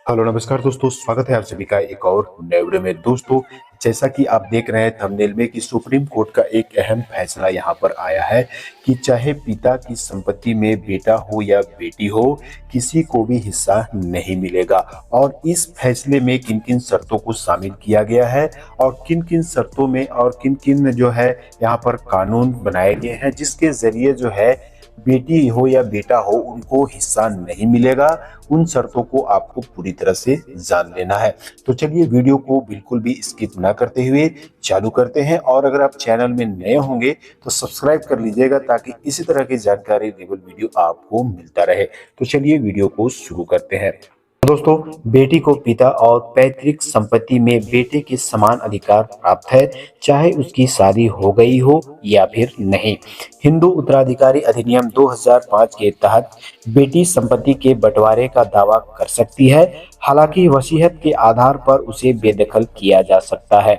Hello नमस्कार दोस्तों, स्वागत है आप सभी का एक और नए वीडियो में। दोस्तों, जैसा कि आप देख रहे हैं थंबनेल में कि सुप्रीम कोर्ट का एक अहम फैसला यहाँ पर आया है कि चाहे पिता की संपत्ति में बेटा हो या बेटी हो, किसी को भी हिस्सा नहीं मिलेगा। और इस फैसले में किन किन शर्तों को शामिल किया गया है और किन किन शर्तों में और किन किन जो है यहाँ पर कानून बनाए गए हैं जिसके जरिए जो है बेटी हो या बेटा हो उनको हिस्सा नहीं मिलेगा, उन शर्तों को आपको पूरी तरह से जान लेना है। तो चलिए वीडियो को बिल्कुल भी स्किप ना करते हुए चालू करते हैं। और अगर आप चैनल में नए होंगे तो सब्सक्राइब कर लीजिएगा ताकि इसी तरह की जानकारी लेवल वीडियो आपको मिलता रहे। तो चलिए वीडियो को शुरू करते हैं। दोस्तों, बेटी को पिता और पैतृक संपत्ति में बेटे के समान अधिकार प्राप्त है, चाहे उसकी शादी हो गई हो या फिर नहीं। हिंदू उत्तराधिकारी अधिनियम 2005 के तहत बेटी संपत्ति के बंटवारे का दावा कर सकती है, हालांकि वसीयत के आधार पर उसे बेदखल किया जा सकता है।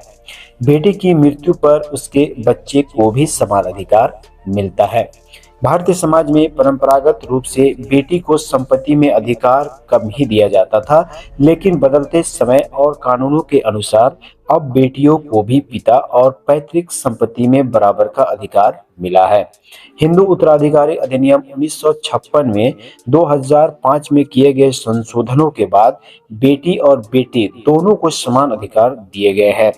बेटे की मृत्यु पर उसके बच्चे को भी समान अधिकार मिलता है। भारतीय समाज में परंपरागत रूप से बेटी को संपत्ति में अधिकार कम ही दिया जाता था, लेकिन बदलते समय और कानूनों के अनुसार अब बेटियों को भी पिता और पैतृक संपत्ति में बराबर का अधिकार मिला है। हिंदू उत्तराधिकारी अधिनियम 1956 में 2005 में किए गए संशोधनों के बाद बेटी और बेटे दोनों को समान अधिकार दिए गए हैं।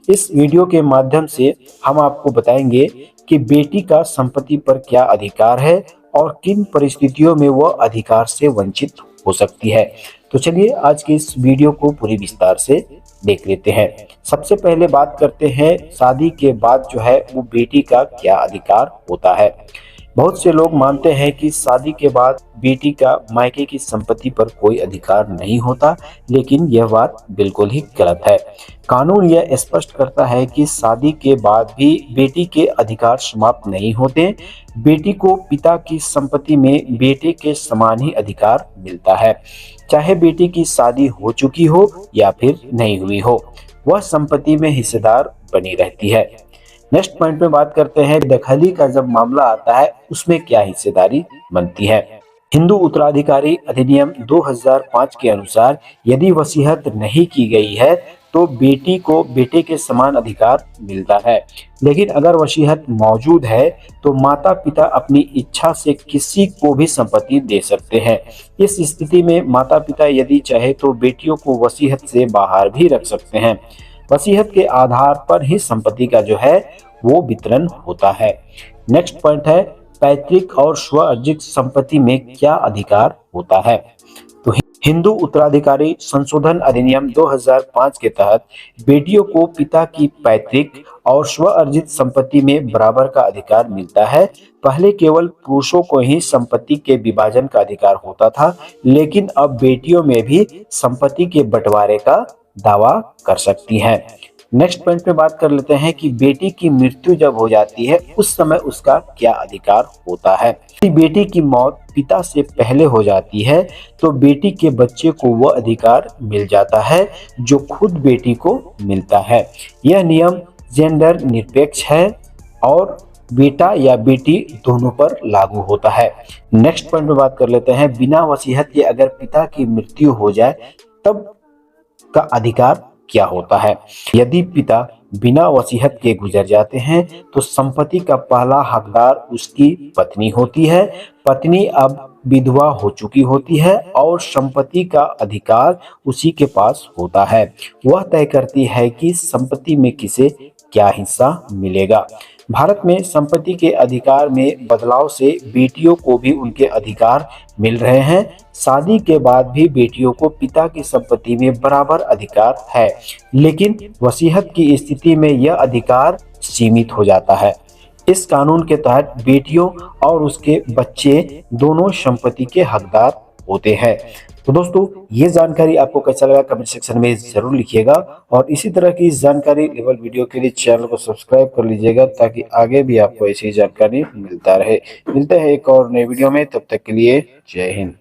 इस वीडियो के माध्यम से हम आपको बताएंगे कि बेटी का संपत्ति पर क्या अधिकार है और किन परिस्थितियों में वह अधिकार से वंचित हो सकती है। तो चलिए आज के इस वीडियो को पूरी विस्तार से देख लेते हैं। सबसे पहले बात करते हैं शादी के बाद जो है वो बेटी का क्या अधिकार होता है। बहुत से लोग मानते हैं कि शादी के बाद बेटी का मायके की संपत्ति पर कोई अधिकार नहीं होता, लेकिन यह बात बिल्कुल ही गलत है। कानून यह स्पष्ट करता है कि शादी के बाद भी बेटी के अधिकार समाप्त नहीं होते। बेटी को पिता की संपत्ति में बेटे के समान ही अधिकार मिलता है, चाहे बेटी की शादी हो चुकी हो या फिर नहीं हुई हो, वह संपत्ति में हिस्सेदार बनी रहती है। नेक्स्ट पॉइंट में बात करते हैं दखली का जब मामला आता है उसमें क्या हिस्सेदारी बनती है। हिंदू उत्तराधिकारी अधिनियम 2005 के अनुसार यदि वसीयत नहीं की गई है तो बेटी को बेटे के समान अधिकार मिलता है, लेकिन अगर वसीयत मौजूद है तो माता पिता अपनी इच्छा से किसी को भी संपत्ति दे सकते हैं। इस स्थिति में माता पिता यदि चाहे तो बेटियों को वसीयत से बाहर भी रख सकते हैं। वसीयत के आधार पर ही संपत्ति का जो है वो वितरण होता है। नेक्स्ट पॉइंट है पैतृक और स्व अर्जित संपत्ति में क्या अधिकार होता है। तो हिंदू उत्तराधिकारी संशोधन अधिनियम 2005 के तहत बेटियों को पिता की पैतृक और स्व अर्जित संपत्ति में बराबर का अधिकार मिलता है। पहले केवल पुरुषों को ही संपत्ति के विभाजन का अधिकार होता था, लेकिन अब बेटियों में भी संपत्ति के बंटवारे का दावा कर सकती हैं। नेक्स्ट पॉइंट में बात कर लेते हैं कि बेटी की मृत्यु जब हो जाती है उस समय उसका क्या अधिकार होता है। यदि बेटी की मौत पिता से पहले हो जाती है तो बेटी के बच्चे को वह अधिकार मिल जाता है जो खुद बेटी को मिलता है। यह नियम जेंडर निरपेक्ष है और बेटा या बेटी दोनों पर लागू होता है। नेक्स्ट पॉइंट में बात कर लेते हैं बिना वसीयत के अगर पिता की मृत्यु हो जाए तब का अधिकार क्या होता है। यदि पिता बिना वसीयत के गुजर जाते हैं तो संपत्ति का पहला हकदार उसकी पत्नी होती है। पत्नी अब विधवा हो चुकी होती है और संपत्ति का अधिकार उसी के पास होता है। वह तय करती है कि संपत्ति में किसे क्या हिस्सा मिलेगा। भारत में संपत्ति के अधिकार में बदलाव से बेटियों को भी उनके अधिकार मिल रहे हैं। शादी के बाद भी बेटियों को पिता की संपत्ति में बराबर अधिकार है, लेकिन वसीयत की स्थिति में यह अधिकार सीमित हो जाता है। इस कानून के तहत बेटियों और उसके बच्चे दोनों संपत्ति के हकदार होते हैं। तो दोस्तों, ये जानकारी आपको कैसा लगा कमेंट सेक्शन में जरूर लिखिएगा और इसी तरह की जानकारी लेवल वीडियो के लिए चैनल को सब्सक्राइब कर लीजिएगा ताकि आगे भी आपको ऐसी जानकारी मिलता रहे। मिलते हैं एक और नए वीडियो में, तब तक के लिए जय हिंद।